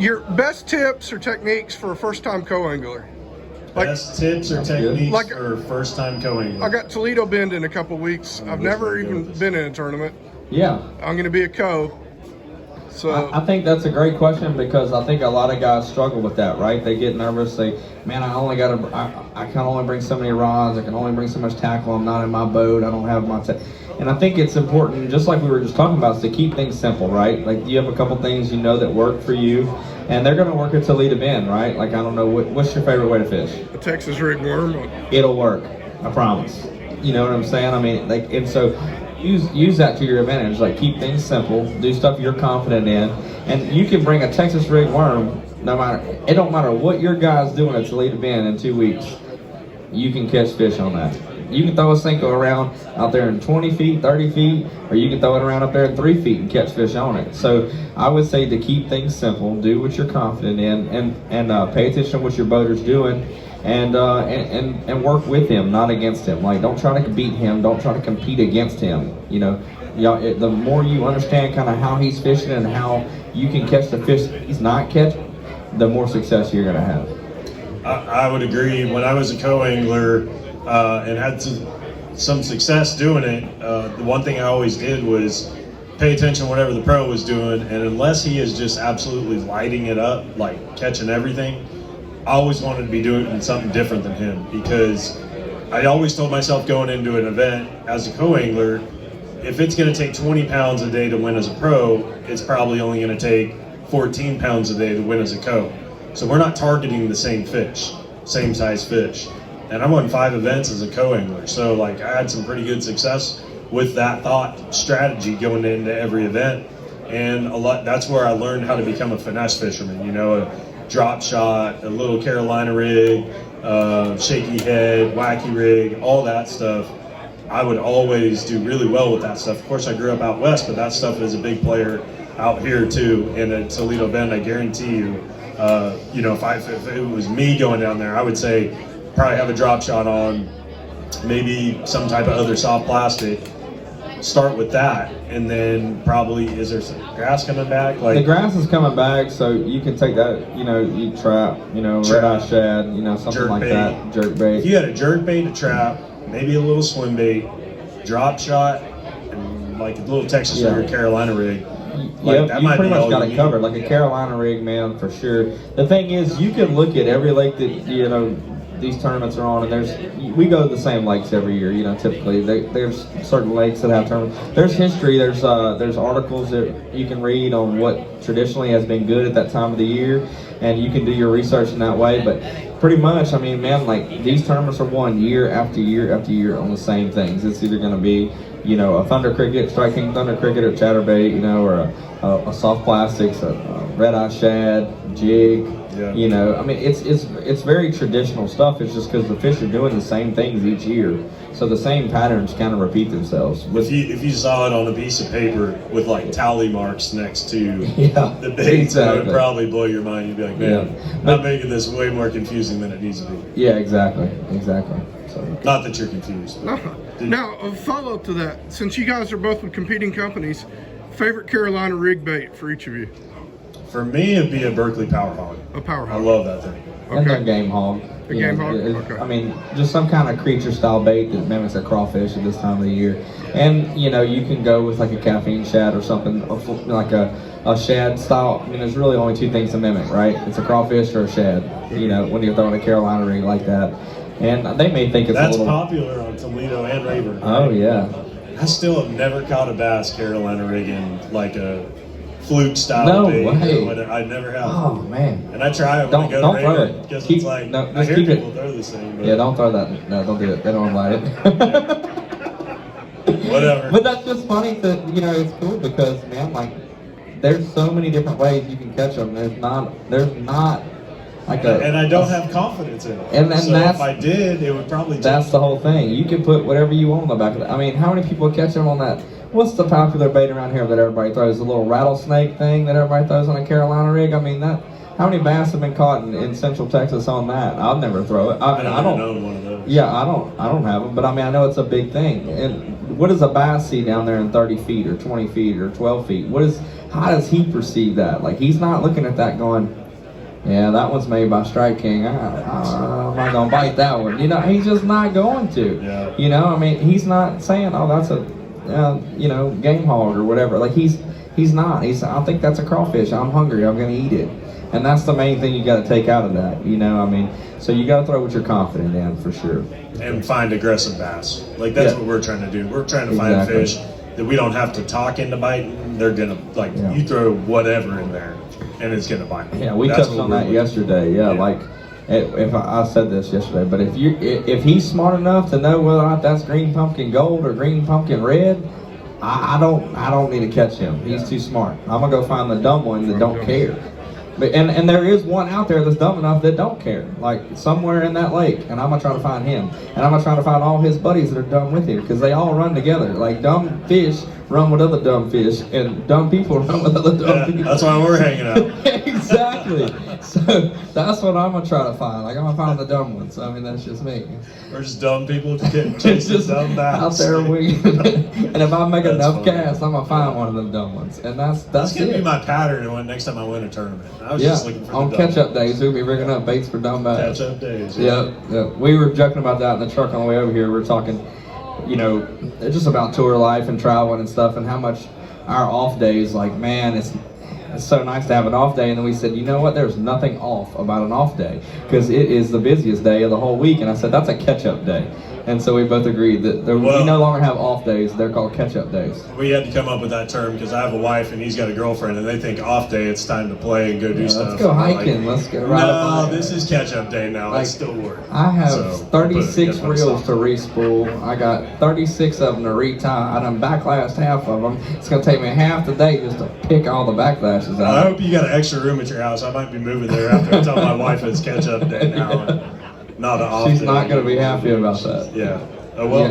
Your best tips or techniques for a first-time co-angler? Best tips or techniques for first-time co-angler? I got Toledo Bend in a couple weeks. I've never even been in a tournament. Yeah. I'm going to be a co. So I think that's a great question because I think a lot of guys struggle with that, right? They get nervous. They, man, I can only bring so many rods. I can only bring so much tackle. I'm not in my boat. I don't have my. And I think it's important, just like we were just talking about, is to keep things simple, right? Like you have a couple things you know that work for you, and they're going to work at Toledo Bend, right? Like I don't know what's your favorite way to fish? a Texas rig worm. It'll work. I promise. You know what I'm saying? I mean, like, and so. Use that to your advantage. Like keep things simple, do stuff you're confident in, and you can bring a Texas rig worm. No matter, it don't matter what your guy's doing at Toledo Bend in 2 weeks, you can catch fish on that. You can throw a Senko around out there in 20 feet, 30 feet, or you can throw it around up there in 3 feet and catch fish on it. So I would say to keep things simple, do what you're confident in, and pay attention to what your boater's doing. And work with him, not against him. Like, don't try to beat him. Don't try to compete against him. You know, the more you understand kind of how he's fishing and how you can catch the fish he's not catching, the more success you're going to have. I would agree. When I was a co-angler and had some success doing it, the one thing I always did was pay attention to whatever the pro was doing, and unless he is just absolutely lighting it up, like catching everything, I always wanted to be doing something different than him, because I always told myself going into an event as a co-angler, if it's going to take 20 pounds a day to win as a pro, it's probably only going to take 14 pounds a day to win as a co. So we're not targeting the same fish, same size fish. And I won 5 events as a co-angler, so like I had some pretty good success with that thought strategy going into every event. And that's where I learned how to become a finesse fisherman, you know, a drop shot, a little Carolina rig, shaky head, wacky rig, all that stuff. I would always do really well with that stuff. Of course, I grew up out west, but that stuff is a big player out here too. And at Toledo Bend, I guarantee you, you know, if it was me going down there, I would say probably have a drop shot on, maybe some type of other soft plastic. Start with that, and then probably, is there some grass coming back? Like the grass is coming back, so you can take that, you know, you trap, you know, red eye shad, you know, something like that, jerk bait. If you had a jerk bait to trap, maybe a little swim bait, drop shot, and like a little Texas rig or Carolina rig. Like, you pretty much got it covered, like a Carolina rig, man, for sure. The thing is, you can look at every lake that, you know, these tournaments are on, and we go to the same lakes every year, you know, typically. There's certain lakes that have tournaments. There's history, there's articles that you can read on what traditionally has been good at that time of the year, and you can do your research in that way. But pretty much, I mean, man, like these tournaments are won year after year after year on the same things. It's either going to be, you know, a Thunder Cricket, Strike King Thunder Cricket, or chatterbait, you know, or a soft plastics, a red eye shad, jig. Yeah. You know, I mean, it's very traditional stuff. It's just because the fish are doing the same things each year, so the same patterns kind of repeat themselves. If you saw it on a piece of paper with like tally marks next to the baits, exactly. it would probably blow your mind. You'd be like, man, I'm making this way more confusing than it needs to be. Yeah, exactly. So, not that you're confused. Now, a follow-up to that, since you guys are both with competing companies, favorite Carolina rig bait for each of you? For me, it'd be a Berkeley Power Hog. A Power I Hog. love that thing. and a game hog. A game hog? Okay. I mean, just some kind of creature style bait that mimics a crawfish at this time of the year. And, you know, you can go with like a caffeine shad or something, like a shad style. I mean, there's really only 2 things to mimic, right? It's a crawfish or a shad, you know, when you're throwing a Carolina rig like that. And they may think it's That's a little... popular on Toledo and Rayburn. Oh, yeah. I still have never caught a bass Carolina rigging like a fluke style bait. Way. I never have. Oh, man. And I try it when I go don't to throw Rayburn it. because Keep, it's like, no, I just hear keep people it. throw this thing. But Yeah, don't throw that. No, don't do it. They don't invite it. Whatever. But that's just funny that, you know, it's cool because, man, like, there's so many different ways you can catch them. There's not like a... And I don't have confidence in it. And so that's, if I did, it would probably... That's the whole thing. You can put whatever you want on the back of it. I mean, how many people catch them on that? What's the popular bait around here that everybody throws? The little rattlesnake thing that everybody throws on a Carolina rig? I mean, that... How many bass have been caught in Central Texas on that? I'll never throw it. I don't know one of those. Yeah, I don't have them, but I mean, I know it's a big thing. And what does a bass see down there in 30 feet or 20 feet or 12 feet? how does he perceive that? Like, he's not looking at that going, yeah, that one's made by Strike King. I'm not gonna bite that one. You know, he's just not going to. Yeah. You know, I mean, he's not saying, oh, that's a, you know, game hog or whatever. Like, he's not. I think that's a crawfish. I'm hungry. I'm gonna eat it. And that's the main thing you got to take out of that. You know, I mean, so you got to throw what you're confident in for sure. And find aggressive bass. Like that's what we're trying to do. We're trying to find Exactly. fish that we don't have to talk into biting. They're gonna like Yeah. you throw whatever in there, and it's gonna bite. Yeah, we That's touched what on we're that looking- yesterday. Yeah, Yeah. like if I said this yesterday, but if he's smart enough to know whether or not that's green pumpkin gold or green pumpkin red, I don't need to catch him. He's too smart. I'm gonna go find the dumb one that don't care. But and there is one out there that's dumb enough that don't care, like somewhere in that lake, and I'm gonna try to find him, and I'm gonna try to find all his buddies that are dumb with him, because they all run together. Like dumb fish run with other dumb fish, and dumb people run with other dumb Yeah, people. that's why we're hanging out. Exactly. So that's what I'm gonna try to find. Like I'm gonna find the dumb ones. I mean, that's just me. We're just dumb people chasing Just dumb bass. out there winging. And if I make That's enough funny. casts, I'm gonna find one of them dumb ones. And that's That's gonna it. be my pattern when next time I win a tournament. I was Yeah, just looking for on the dumb catch-up days, we'll be rigging up baits for dumb bass. catch-up days. Yep, yep. We were joking about that in the truck on the way over here. We were talking, you know, just about tour life and traveling and stuff, and how much our off days, like, man, it's so nice to have an off day. And then we said, you know what, there's nothing off about an off day, because it is the busiest day of the whole week. And I said, that's a catch-up day. And so we both agreed that we Well- no longer have off days. They're called catch-up days. We had to come up with that term because I have a wife and he's got a girlfriend, and they think off day it's time to play and go do stuff. Let's go And I'm hiking. like, Let's go ride a No, bike. this is catch-up day now. Like, It's still work. I have So, 36 but, yeah, reels to re-spool. I got 36 of them to retie. I done backlashed half of them. It's gonna take me half the day just to pick all the backlashes I out. hope you got an extra room at your house. I might be moving there after I tell my wife it's catch-up day now. And not an off She's day. not gonna be happy about that. Yeah. Oh, well. Yeah.